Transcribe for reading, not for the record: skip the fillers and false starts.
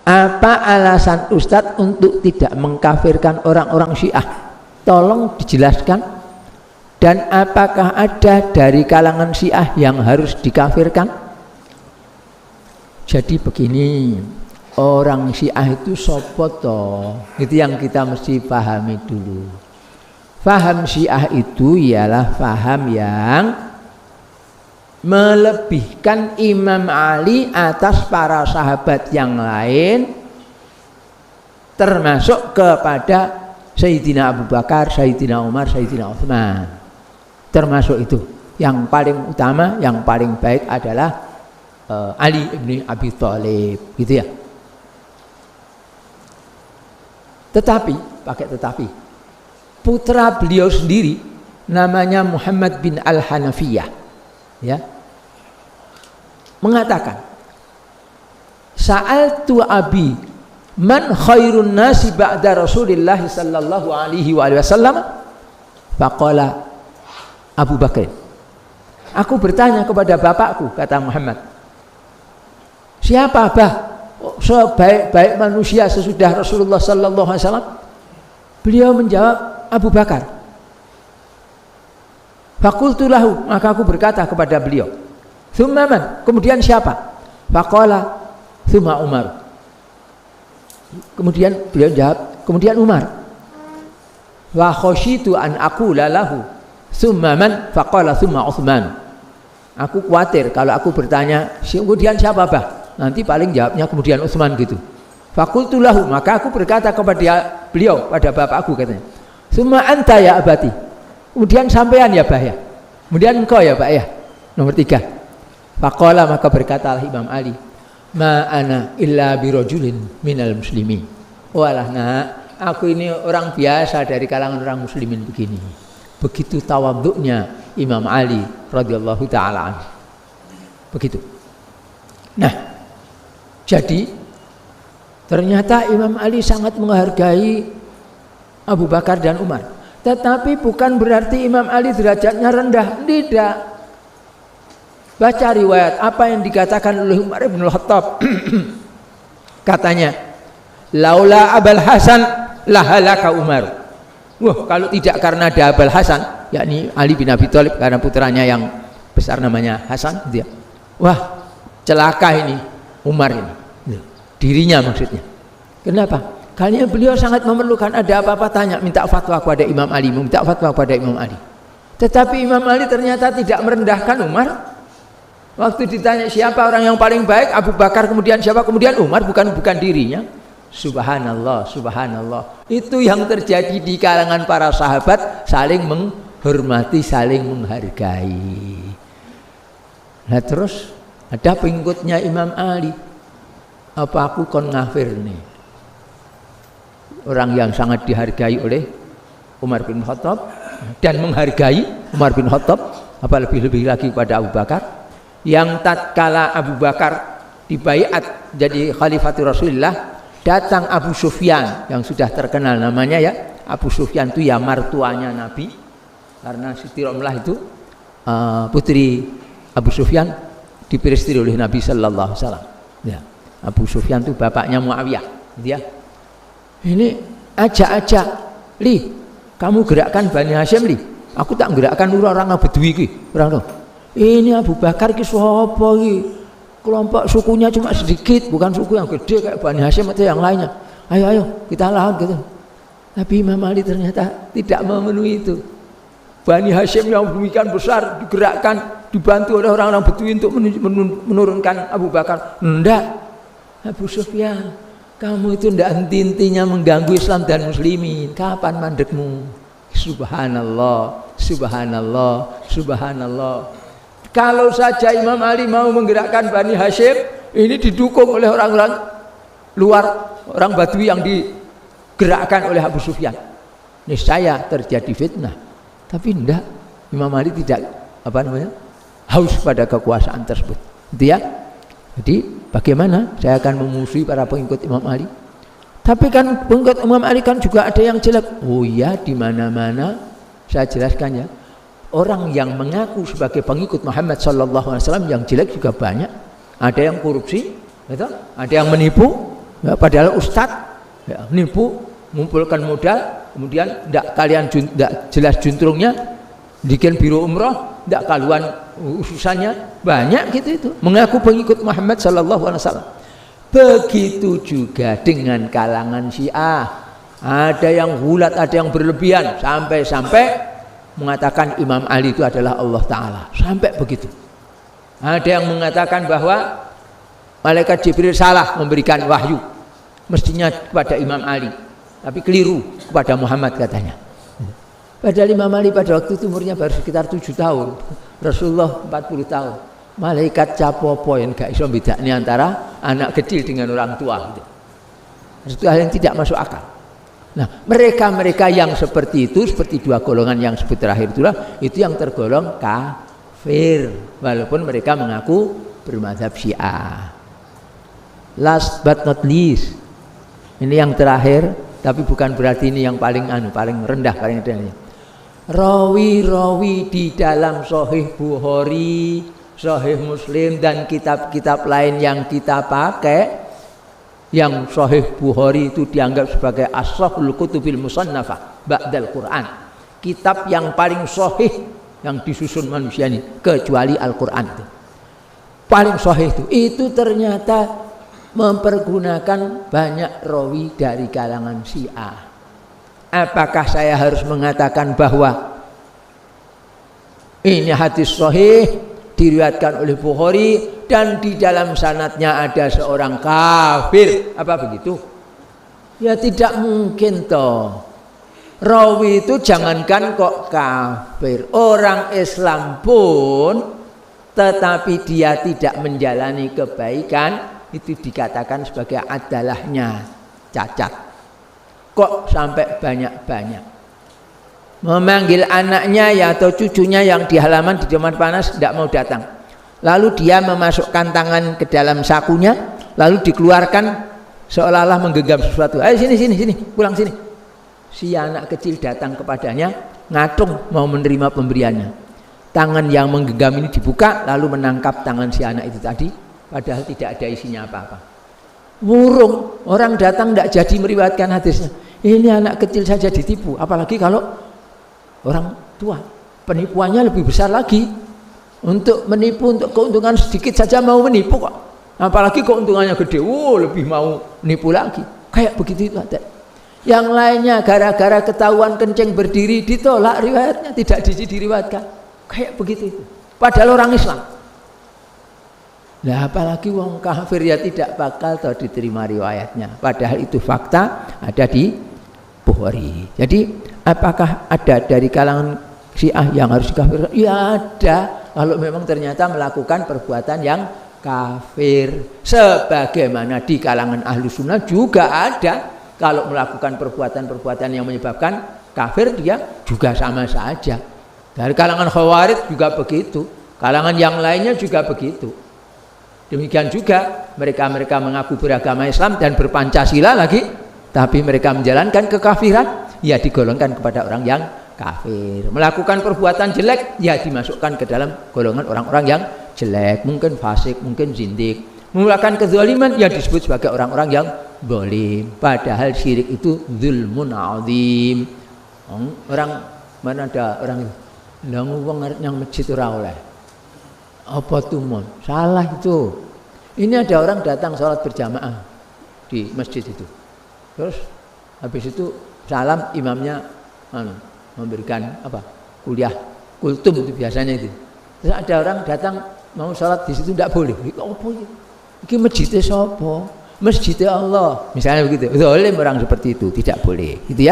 Apa alasan Ustadz untuk tidak mengkafirkan orang-orang Syiah? Tolong dijelaskan. Dan apakah ada dari kalangan Syiah yang harus dikafirkan? Jadi begini, orang Syiah itu sopo toh? Itu yang kita mesti pahami dulu. Faham Syiah itu ialah faham yang melebihkan Imam Ali atas para sahabat yang lain, termasuk kepada Sayyidina Abu Bakar, Sayyidina Umar, Sayyidina Utsman. Termasuk itu. Yang paling utama, yang paling baik adalah Ali bin Abi Thalib, gitu ya. Tetapi, pakai tetapi, putra beliau sendiri namanya Muhammad bin Al-Hanafiyah, ya, mengatakan, Sa'altu abi man khairun nasi ba'da Rasulillah sallallahu alaihi wasallam? Faqala Abu Bakar. Aku bertanya kepada bapakku, kata Muhammad, siapa sebaik-baik manusia sesudah Rasulullah sallallahu alaihi wasallam? Beliau menjawab, Abu Bakar. Fakultu lahu, maka aku berkata kepada beliau, Tsumma man? Kemudian siapa? Faqala tsumma Umar. Kemudian beliau jawab, kemudian Umar. Wa khasyitu an aqula lahu tsumma man? Faqala tsumma Utsman. Aku khawatir kalau aku bertanya, kemudian siapa bah? Nanti paling jawabnya kemudian Utsman gitu. Fakultu lahu, maka aku berkata kepada beliau, pada bapakku, katanya, Tsumma anta ya abati. Kemudian sampean ya bah ya. Kemudian engkau ya pak ya. Nomor 3. Faqala, maka berkatalah Imam Ali, ma ana illa birajulin minal muslimin. Walah nak, aku ini orang biasa dari kalangan orang muslimin begini. Begitu tawadhu'nya Imam Ali radhiyallahu taala anhu. Begitu. Nah, jadi ternyata Imam Ali sangat menghargai Abu Bakar dan Umar. Tetapi bukan berarti Imam Ali derajatnya rendah. Tidak. Baca riwayat apa yang dikatakan oleh Umar bin Khattab. Katanya, laula Abul Hasan lahalaka Umar. Wah, kalau tidak karena ada Abul Hasan, yakni Ali bin Abi Thalib, karena putranya yang besar namanya Hasan, dia. Wah, celaka ini Umar ini. Dirinya maksudnya. Kenapa? Karena beliau sangat memerlukan, ada apa-apa tanya, minta fatwa kepada Imam Ali, minta fatwa kepada Imam Ali. Tetapi Imam Ali ternyata tidak merendahkan Umar. Waktu ditanya siapa orang yang paling baik, Abu Bakar, kemudian siapa, kemudian Umar, bukan dirinya. Subhanallah, subhanallah. Itu yang terjadi di kalangan para sahabat, saling menghormati, saling menghargai. Nah terus ada pengikutnya Imam Ali. Apa aku kon ngafir nih? Orang yang sangat dihargai oleh Umar bin Khattab dan menghargai Umar bin Khattab, apa lebih-lebih lagi pada Abu Bakar, yang tatkala Abu Bakar dibaiat jadi khalifatul Rasulullah, datang Abu Sufyan yang sudah terkenal namanya ya. Abu Sufyan itu ya mertuanya Nabi, karena Siti Romlah itu putri Abu Sufyan diperistri oleh Nabi sallallahu alaihi wasallam. Ya. Abu Sufyan itu bapaknya Muawiyah. Dia ini ajak-ajak, Li, kamu gerakkan Bani Hashim, Li. Aku tak gerakkan orang-orang Bedui ki, orang tuh. Ini Abu Bakar ki sapa ki? Kelompok sukunya cuma sedikit, bukan suku yang gede kayak Bani Hashim atau yang lainnya. Ayo kita lawan gitu. Tapi Imam Ali ternyata tidak memenuhi itu. Bani Hashim yang demikian besar digerakkan, dibantu oleh orang-orang Bedui untuk menurunkan Abu Bakar. Enggak. Abu Sufyan, kamu itu tidak henti-hentinya mengganggu Islam dan muslimin. Kapan mandekmu? Subhanallah, subhanallah, subhanallah. Kalau saja Imam Ali mau menggerakkan Bani Hashim, ini didukung oleh orang-orang luar, orang Badui yang digerakkan oleh Abu Sufyan, niscaya terjadi fitnah. Tapi tidak, Imam Ali tidak haus pada kekuasaan tersebut. Itu ya. Jadi bagaimana saya akan memusuhi para pengikut Imam Ali? Tapi kan pengikut Imam Ali kan juga ada yang jelek. Oh ya, di mana-mana saya jelaskan ya. Orang yang mengaku sebagai pengikut Muhammad sallallahu alaihi wasallam yang jelek juga banyak. Ada yang korupsi, betul? Ada yang menipu, Ya, padahal ustadz ya, nipu, mengumpulkan modal, kemudian tidak kalian tidak jelas juntrungnya, bikin biro umroh, tidak kaluan urusannya, banyak gitu itu. Mengaku pengikut Muhammad Sallallahu Alaihi Wasallam. Begitu juga dengan kalangan Syiah. Ada yang hulat, ada yang berlebihan, sampai-sampai mengatakan Imam Ali itu adalah Allah Ta'ala. Sampai begitu. Ada yang mengatakan bahwa malaikat Jibril salah memberikan wahyu, mestinya kepada Imam Ali, tapi keliru kepada Muhammad katanya. Padahal Imam Ali pada waktu itu umurnya baru sekitar 7 tahun, Rasulullah 40 tahun. Malaikat capopo yang gak iso bedakne antara anak kecil dengan orang tua gitu. Itu hal yang tidak masuk akal. Nah, mereka-mereka yang seperti itu, seperti dua golongan yang sebut terakhir itulah, itu yang tergolong kafir, walaupun mereka mengaku bermadzhab Syiah. Last but not least, ini yang terakhir, tapi bukan berarti ini yang paling rendah, paling rendah. Rawi-rawi di dalam Sahih Bukhari, Sahih Muslim dan kitab-kitab lain yang kita pakai, yang Sahih Bukhari itu dianggap sebagai as-sahhul kutubil musannafah ba'dal Quran, kitab yang paling sahih yang disusun manusia ini kecuali Al-Quran itu. Paling sahih itu ternyata mempergunakan banyak rawi dari kalangan Syiah. Apakah saya harus mengatakan bahwa ini hadis sahih diriwayatkan oleh Bukhari dan di dalam sanadnya ada seorang kafir? Apa begitu? Ya tidak mungkin toh. Rawi itu jangankan kok kafir, orang Islam pun tetapi dia tidak menjalani kebaikan itu dikatakan sebagai adalahnya cacat. Kok sampai banyak-banyak memanggil anaknya ya atau cucunya yang di halaman di Jumat panas tidak mau datang, lalu dia memasukkan tangan ke dalam sakunya, lalu dikeluarkan seolah-olah menggenggam sesuatu. Ayo sini, pulang sini. Si anak kecil datang kepadanya, ngatung mau menerima pemberiannya. Tangan yang menggenggam ini dibuka, lalu menangkap tangan si anak itu tadi, padahal tidak ada isinya apa-apa. Murung, orang datang tidak jadi meriwayatkan hadisnya. Ini anak kecil saja ditipu, apalagi kalau orang tua. Penipuannya lebih besar lagi. Untuk menipu, untuk keuntungan sedikit saja mau menipu kok. Apalagi keuntungannya gede, lebih mau menipu lagi. Kayak begitu itu ada. Yang lainnya gara-gara ketahuan kencing berdiri ditolak riwayatnya, tidak diriwayatkan. Kayak begitu itu. Padahal orang Islam. Nah, apalagi wong kafir ya tidak bakal diterima riwayatnya. Padahal itu fakta ada di Bukhari. Jadi apakah ada dari kalangan Syiah yang harus kafir? Ya ada. Kalau memang ternyata melakukan perbuatan yang kafir. Sebagaimana di kalangan ahlu sunnah juga ada. Kalau melakukan perbuatan-perbuatan yang menyebabkan kafir, dia juga sama saja. Dari kalangan Khawarij juga begitu. Kalangan yang lainnya juga begitu. Demikian juga mereka-mereka mengaku beragama Islam dan berpancasila lagi, tapi mereka menjalankan kekafiran, ya digolongkan kepada orang yang kafir. Melakukan perbuatan jelek, ya dimasukkan ke dalam golongan orang-orang yang jelek, mungkin fasik, mungkin zindik. Melakukan kezaliman, ya disebut sebagai orang-orang yang zalim. Padahal syirik itu zulmun azim. Orang mana ada orang itu, wong yang masjid ora oleh. Apa tuh mon? Salah itu. Ini ada orang datang sholat berjamaah di masjid itu. Terus habis itu salam, imamnya memberikan apa? Kuliah kultum itu biasanya itu. Terus ada orang datang mau sholat di situ tidak boleh. Apa itu? Ini masjidnya sapa? Masjidnya Allah. Misalnya begitu. Zalim orang seperti itu tidak boleh. Gitu ya.